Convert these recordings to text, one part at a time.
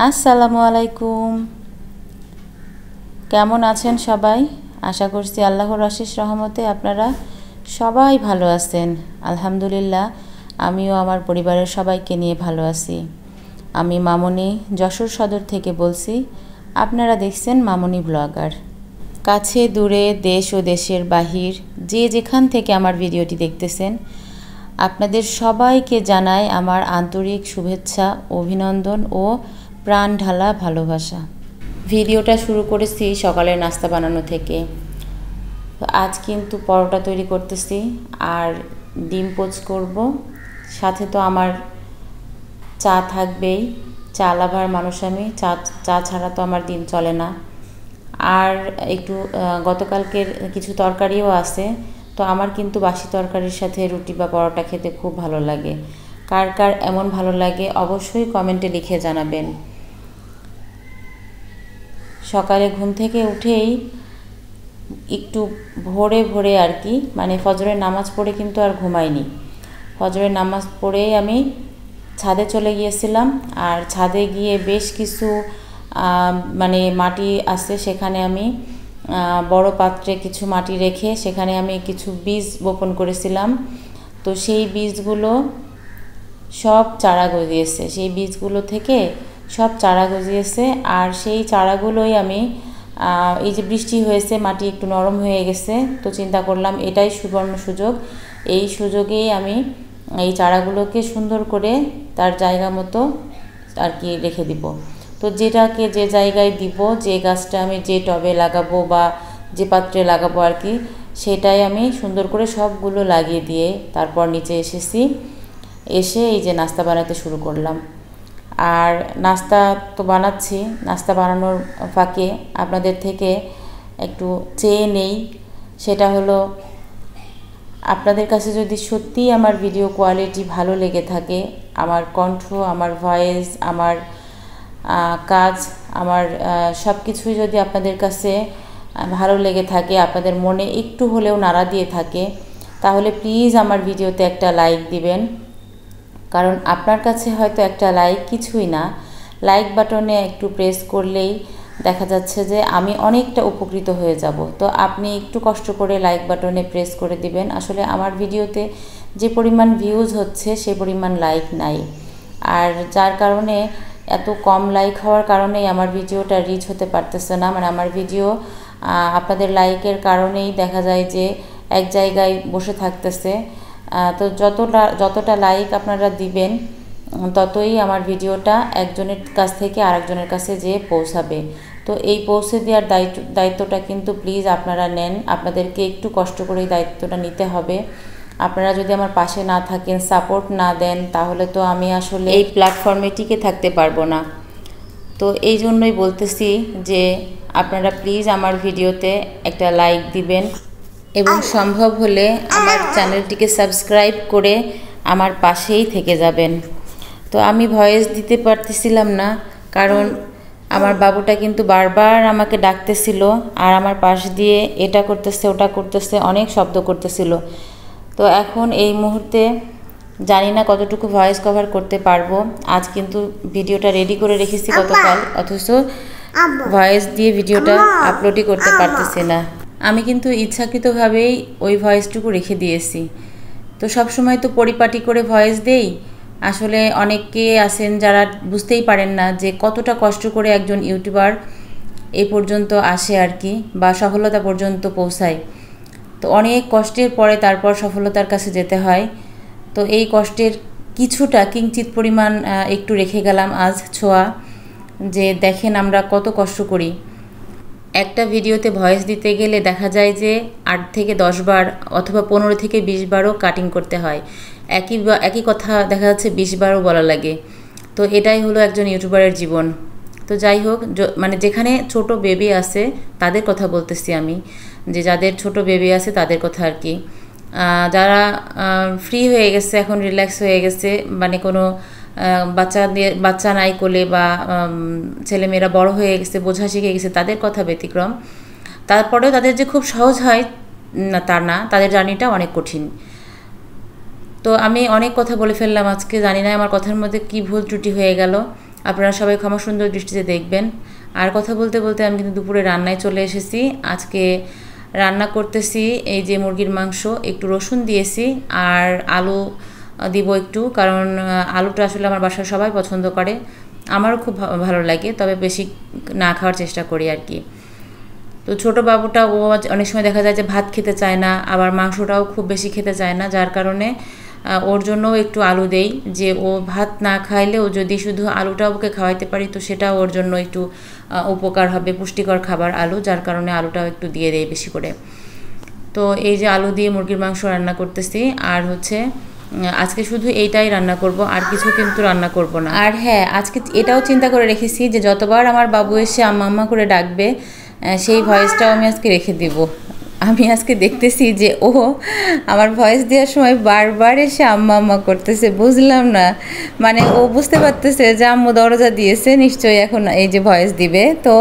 আসসালামু আলাইকুম। কেমন আছেন সবাই? আশা করছি আল্লাহর অশেষ রহমতে আপনারা সবাই ভালো আছেন। আলহামদুলিল্লাহ, আমিও আমার পরিবারের সবাইকে নিয়ে ভালো আছি। আমি মামনি যশোর সদর থেকে বলছি। আপনারা দেখছেন মামনি ব্লগার। কাছে দূরে দেশ ও দেশের বাহির যে যেখান থেকে আমার ভিডিওটি দেখতেছেন, আপনাদের সবাইকে জানাই আমার আন্তরিক শুভেচ্ছা, অভিনন্দন ও প্রাণ ঢালা ভালোবাসা। ভিডিওটা শুরু করেছি সকালের নাস্তা বানানো থেকে। তো আজ কিন্তু পরোটা তৈরি করতেছি আর ডিম পোচ করব। সাথে তো আমার চা থাকবেই, চা লাভার মানুষ আমি, চা ছাড়া তো আমার দিন চলে না। আর একটু গতকালকের কিছু তরকারিও আছে। তো আমার কিন্তু বাসি তরকারির সাথে রুটি বা পরোটা খেতে খুব ভালো লাগে। কার কার এমন ভালো লাগে অবশ্যই কমেন্টে লিখে জানাবেন। সকালে ঘুম থেকে উঠেই একটু ভোরে ভোরে আর কি, মানে ফজরের নামাজ পড়ে কিন্তু আর ঘুমাইনি। ফজরের নামাজ পড়েই আমি ছাদে চলে গিয়েছিলাম। আর ছাদে গিয়ে বেশ কিছু মানে মাটি আছে, সেখানে আমি বড় পাত্রে কিছু মাটি রেখে সেখানে আমি কিছু বীজ বপন করেছিলাম। তো সেই বীজগুলো সব চারা গজিয়েছে, সেই বীজগুলো থেকে সব চারা গজিয়েছে। আর সেই চারাগুলোই আমি এই যে বৃষ্টি হয়েছে, মাটি একটু নরম হয়ে গেছে, তো চিন্তা করলাম এটাই সুবর্ণ সুযোগ। এই সুযোগেই আমি এই চারাগুলোকে সুন্দর করে তার জায়গা মতো আর কি রেখে দিব। তো যেটাকে যে জায়গায় দিব, যে গাছটা আমি যে টবে লাগাবো বা যে পাত্রে লাগাবো আর কি, সেটাই আমি সুন্দর করে সবগুলো লাগিয়ে দিয়ে তারপর নিচে এসেছি। এসে এই যে নাস্তা বানাতে শুরু করলাম। আর নাস্তা তো বানাচ্ছি, নাস্তা বানানোর ফাঁকে আপনাদের থেকে একটু চেয়ে নেই। সেটা হলো, আপনাদের কাছে যদি সত্যিই আমার ভিডিও কোয়ালিটি ভালো লেগে থাকে, আমার কণ্ঠ, আমার ভয়েস, আমার কাজ, আমার সব কিছুই যদি আপনাদের কাছে ভালো লেগে থাকে, আপনাদের মনে একটু হলেও নাড়া দিয়ে থাকে, তাহলে প্লিজ আমার ভিডিওতে একটা লাইক দিবেন। কারণ আপনার কাছে হয়তো একটা লাইক কিছুই না, লাইক বাটনে একটু প্রেস করলেই দেখা যাচ্ছে যে আমি অনেকটা উপকৃত হয়ে যাব। তো আপনি একটু কষ্ট করে লাইক বাটনে প্রেস করে দিবেন। আসলে আমার ভিডিওতে যে পরিমাণ ভিউজ হচ্ছে সে পরিমাণ লাইক নাই, আর যার কারণে এত কম লাইক হওয়ার কারণেই আমার ভিডিওটা রিচ হতে পারতেছে না। মানে আমার ভিডিও আপনাদের লাইকের কারণেই দেখা যায় যে এক জায়গায় বসে থাকতেছে। তো যতটা লাইক আপনারা দিবেন ততই আমার ভিডিওটা একজনের কাছ থেকে আরেকজনের কাছে যেয়ে পৌঁছাবে। তো এই পৌঁছে দেওয়ার দায়িত্বটা কিন্তু প্লিজ আপনারা নেন। আপনাদেরকে একটু কষ্ট করে এই দায়িত্বটা নিতে হবে। আপনারা যদি আমার পাশে না থাকেন, সাপোর্ট না দেন, তাহলে তো আমি আসলে এই প্ল্যাটফর্মে টিকে থাকতে পারবো না। তো এই জন্যই বলতেছি যে আপনারা প্লিজ আমার ভিডিওতে একটা লাইক দিবেন এবং সম্ভব হলে আমার চ্যানেলটিকে সাবস্ক্রাইব করে আমার পাশেই থেকে যাবেন। তো আমি ভয়েস দিতে পারতেছিলাম না, কারণ আমার বাবুটা কিন্তু বারবার আমাকে ডাকতেছিল আর আমার পাশ দিয়ে এটা করতেছে ওটা করতেছে, অনেক শব্দ করতেছিল। তো এখন এই মুহূর্তে জানি না কতটুকু ভয়েস কভার করতে পারবো। আজ কিন্তু ভিডিওটা রেডি করে রেখেছি গতকাল, অথচ ভয়েস দিয়ে ভিডিওটা আপলোডই করতে পারতেছি না। আমি কিন্তু ইচ্ছাকৃতভাবেই ওই ভয়েসটুকু রেখে দিয়েছি। তো সব সময় তো পরিপাটি করে ভয়েস দেই। আসলে অনেকে আছেন যারা বুঝতেই পারেন না যে কতটা কষ্ট করে একজন ইউটিউবার এ পর্যন্ত আসে আর কি, বা সফলতা পর্যন্ত পৌঁছায়। তো অনেক কষ্টের পরে তারপর সফলতার কাছে যেতে হয়। তো এই কষ্টের কিছুটা কিঞ্চিত পরিমাণ একটু রেখে গেলাম আজ ছোঁয়া, যে দেখেন আমরা কত কষ্ট করি। একটা ভিডিওতে ভয়েস দিতে গেলে দেখা যায় যে 8 থেকে 10 বার অথবা 15 থেকে 20 বারও কাটিং করতে হয়। একই কথা দেখা যাচ্ছে 20 বারও বলা লাগে। তো এটাই হলো একজন ইউটিউবারের জীবন। তো যাই হোক, মানে যেখানে ছোট বেবি আছে তাদের কথা বলতেছি আমি, যে যাদের ছোট বেবি আছে তাদের কথা আর কি। যারা ফ্রি হয়ে গেছে, এখন রিল্যাক্স হয়ে গেছে, মানে কোনো বাচ্চা নাই কোলে, বা ছেলেমেয়েরা বড় হয়ে গেছে, বোঝা শিখে গেছে, তাদের কথা ব্যতিক্রম। তারপরেও তাদের যে খুব সহজ হয় না তা না, তাদের জার্নিটা অনেক কঠিন। তো আমি অনেক কথা বলে ফেললাম আজকে, জানি না আমার কথার মধ্যে কী ভুল ত্রুটি হয়ে গেল। আপনারা সবাই ক্ষমা সুন্দর দৃষ্টিতে দেখবেন। আর কথা বলতে বলতে আমি কিন্তু দুপুরে রান্নায় চলে এসেছি। আজকে রান্না করতেছি এই যে মুরগির মাংস, একটু রসুন দিয়েছি আর আলু দিব একটু, কারণ আলুটা আসলে আমার বাসার সবাই পছন্দ করে, আমারও খুব ভালো লাগে, তবে বেশি না খাওয়ার চেষ্টা করি আর কি। তো ছোটো বাবুটা ও অনেক সময় দেখা যায় যে ভাত খেতে চায় না, আবার মাংসটাও খুব বেশি খেতে চায় না, যার কারণে ওর জন্যও একটু আলু দেই, যে ও ভাত না খাইলেও যদি শুধু আলুটা ওকে খাওয়াইতে পারি তো সেটা ওর জন্য একটু উপকার হবে, পুষ্টিকর খাবার আলু, যার কারণে আলুটাও একটু দিয়ে দেই বেশি করে। তো এই যে আলু দিয়ে মুরগির মাংস রান্না করতেছি, আর হচ্ছে আজকে শুধু এইটাই রান্না করব, আর কিছু কিন্তু রান্না করব না। আর হ্যাঁ, আজকে এটাও চিন্তা করে রেখেছি যে যতবার আমার বাবু এসে আম্মা আম্মা করে ডাকবে সেই ভয়েসটাও আমি আজকে রেখে দিব। আমি আজকে দেখতেছি যে ও আমার ভয়েস দেওয়ার সময় বারবার এসে আম্মা আম্মা করতেছে, বুঝলাম না, মানে ও বুঝতে পারতেছে যে আম্মু দরজা দিয়েছে, নিশ্চয়ই এখন এই যে ভয়েস দিবে, তো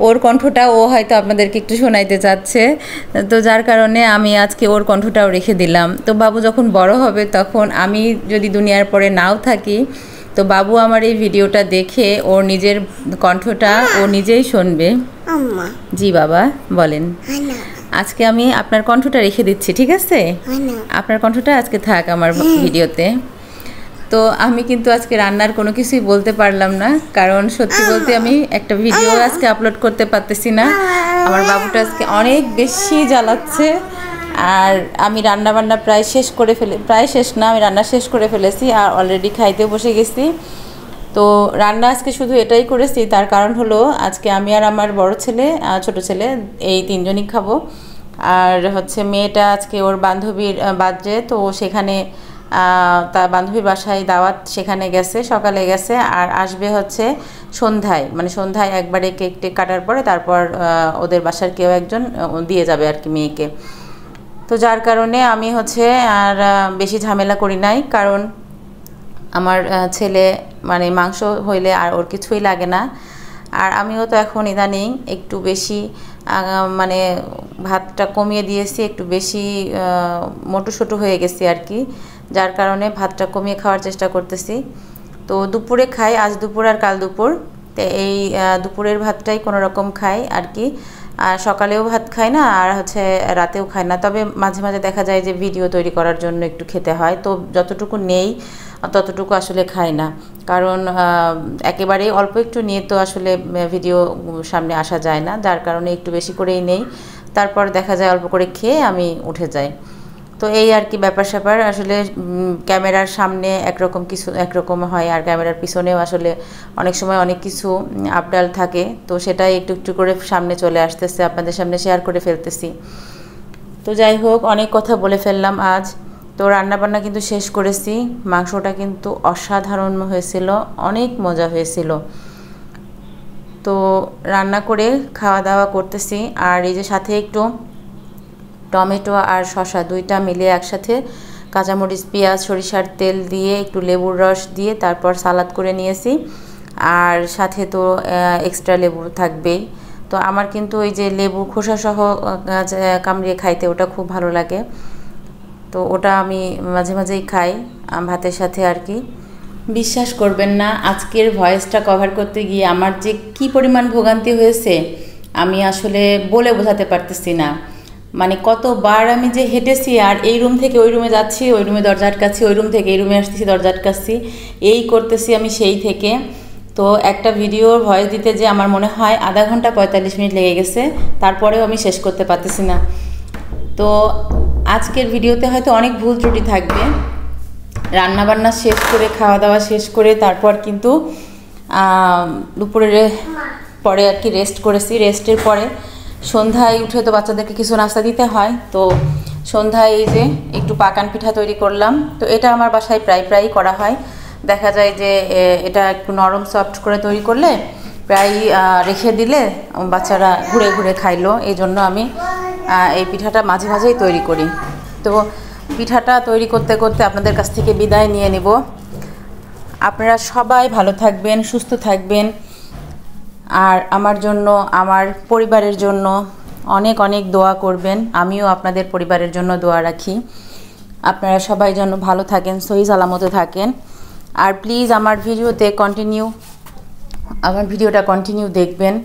ওর কণ্ঠটা ও হয়তো আপনাদেরকে একটু শোনাইতে চাচ্ছে, তো যার কারণে আমি আজকে ওর কণ্ঠটাও রেখে দিলাম। তো বাবু যখন বড় হবে তখন আমি যদি দুনিয়ার পরে নাও থাকি, তো বাবু আমার এই ভিডিওটা দেখে ওর নিজের কণ্ঠটা ও নিজেই শুনবে। জি বাবা বলেন। আজকে আমি আপনার কণ্ঠটা রেখে দিচ্ছি, ঠিক আছে? আপনার কণ্ঠটা আজকে থাক আমার ভিডিওতে। তো আমি কিন্তু আজকে রান্নার কোনো কিছুই বলতে পারলাম না, কারণ সত্যি বলতে আমি একটা ভিডিও আজকে আপলোড করতে পারতেছি না, আমার বাবুটা আজকে অনেক বেশি জ্বালাচ্ছে। আর আমি রান্নাবান্না প্রায় শেষ না, আমি রান্না শেষ করে ফেলেছি আর অলরেডি খাইতেও বসে গেছি। তো রান্না আজকে শুধু এটাই করেছি, তার কারণ হলো আজকে আমি আর আমার বড় ছেলে ছোট ছেলে এই তিনজনই খাবো। আর হচ্ছে মেয়েটা আজকে ওর বান্ধবীর বার্থডে, তো সেখানে তার বান্ধবীর বাসায় দাওয়াত, সেখানে গেছে, সকালে গেছে, আর আসবে হচ্ছে সন্ধ্যায়, মানে সন্ধ্যায় একবারে কেক টেক কাটার পরে তারপর ওদের বাসার কেউ একজন দিয়ে যাবে আর কি মেয়েকে। তো যার কারণে আমি হচ্ছে আর বেশি ঝামেলা করি নাই, কারণ আমার ছেলে মানে মাংস হইলে আর ওর কিছুই লাগে না। আর আমিও তো এখন ইদানিং একটু বেশি মানে ভাতটা কমিয়ে দিয়েছি, একটু বেশি মোটু হয়ে গেছি আর কি, যার কারণে ভাতটা কমিয়ে খাওয়ার চেষ্টা করতেছি। তো দুপুরে খাই, আজ দুপুর আর কাল দুপুর, তো এই দুপুরের ভাতটাই কোনো রকম খাই আর কি। আর সকালেও ভাত খাই না, আর হচ্ছে রাতেও খাই না, তবে মাঝে মাঝে দেখা যায় যে ভিডিও তৈরি করার জন্য একটু খেতে হয়, তো যতটুকু নেই ততটুকু আসলে খাই না, কারণ একেবারেই অল্প একটু নিয়ে তো আসলে ভিডিও সামনে আসা যায় না, যার কারণে একটু বেশি করেই নেই, তারপর দেখা যায় অল্প করে খেয়ে আমি উঠে যাই। তো এই আর কি ব্যাপার স্যাপার, আসলে ক্যামেরার সামনে একরকম হয়, আর ক্যামেরার পিছনেও আসলে অনেক সময় অনেক কিছু আপডাল থাকে, তো সেটাই একটু একটু করে সামনে চলে আসতেছে, আপনাদের সামনে শেয়ার করে ফেলতেছি। তো যাই হোক, অনেক কথা বলে ফেললাম আজ। তো রান্নাবান্না কিন্তু শেষ করেছি, মাংসটা কিন্তু অসাধারণ হয়েছিল, অনেক মজা হয়েছিল। তো রান্না করে খাওয়া দাওয়া করতেছি, আর এই যে সাথে একটু টমেটো আর শসা দুইটা মিলিয়ে একসাথে কাঁচামরিচ, পেঁয়াজ, সরিষার তেল দিয়ে একটু লেবুর রস দিয়ে তারপর সালাদ করে নিয়েছি, আর সাথে তো এক্সট্রা লেবু থাকবেই। তো আমার কিন্তু ওই যে লেবু খোসাসহ কামড়িয়ে খাইতে ওটা খুব ভালো লাগে, তো ওটা আমি মাঝে মাঝেই খাই ভাতের সাথে আর কি। বিশ্বাস করবেন না, আজকের ভয়েসটা কভার করতে গিয়ে আমার যে কি পরিমাণ ভোগান্তি হয়েছে আমি আসলে বলে বোঝাতে পারতেছি না। মানে কতবার আমি যে হেঁটেছি, আর এই রুম থেকে ওই রুমে যাচ্ছি, ওই রুমে দরজা আটকাচ্ছি, ওই রুম থেকে এই রুমে আসতেছি, দরজা আটকাচ্ছি, এই করতেছি আমি সেই থেকে। তো একটা ভিডিওর ভয়েস দিতে যে আমার মনে হয় আধা ঘন্টা 45 মিনিট লেগে গেছে, তারপরেও আমি শেষ করতে পারতেছি না। তো আজকের ভিডিওতে হয়তো অনেক ভুল ত্রুটি থাকবে। রান্নাবান্না শেষ করে, খাওয়া দাওয়া শেষ করে তারপর কিন্তু দুপুরের পরে আর কি রেস্ট করেছি। রেস্টের পরে সন্ধ্যায় উঠে তো বাচ্চাদেরকে কিছু নাস্তা দিতে হয়, তো সন্ধ্যায় এই যে একটু পাকান পিঠা তৈরি করলাম। তো এটা আমার বাসায় প্রায়ই করা হয়, দেখা যায় যে এটা একটু নরম সফট করে তৈরি করলে প্রায় রেখে দিলে বাচ্চারা ঘুরে ঘুরে খাইলো, এই জন্য আমি এই পিঠাটা মাঝে মাঝেই তৈরি করি। তো পিঠাটা তৈরি করতে করতে আপনাদের কাছ থেকে বিদায় নিয়ে নিব। আপনারা সবাই ভালো থাকবেন, সুস্থ থাকবেন, আর আমার জন্য, আমার পরিবারের জন্য অনেক অনেক দোয়া করবেন। আমিও আপনাদের পরিবারের জন্য দোয়া রাখি, আপনারা সবাই যেন ভালো থাকেন, সহি সালামতে থাকেন। আর প্লিজ আমার ভিডিওতে কন্টিনিউ আমার ভিডিওটা কন্টিনিউ দেখবেন।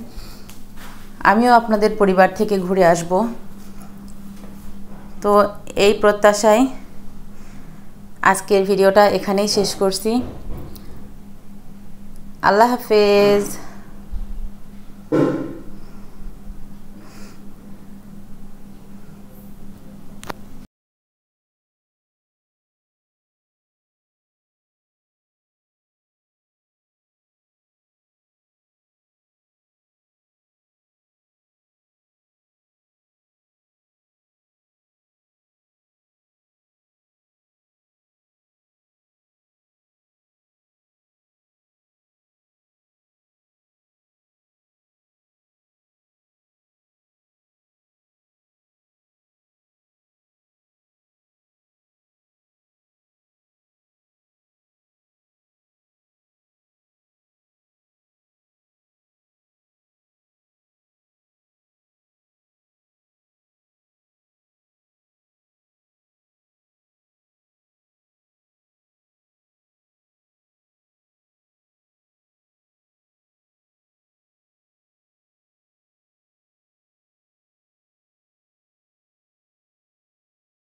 আমিও আপনাদের পরিবার থেকে ঘুরে আসব। তো এই প্রত্যাশায় আজকের ভিডিওটা এখানেই শেষ করছি। আল্লাহ হাফেজ।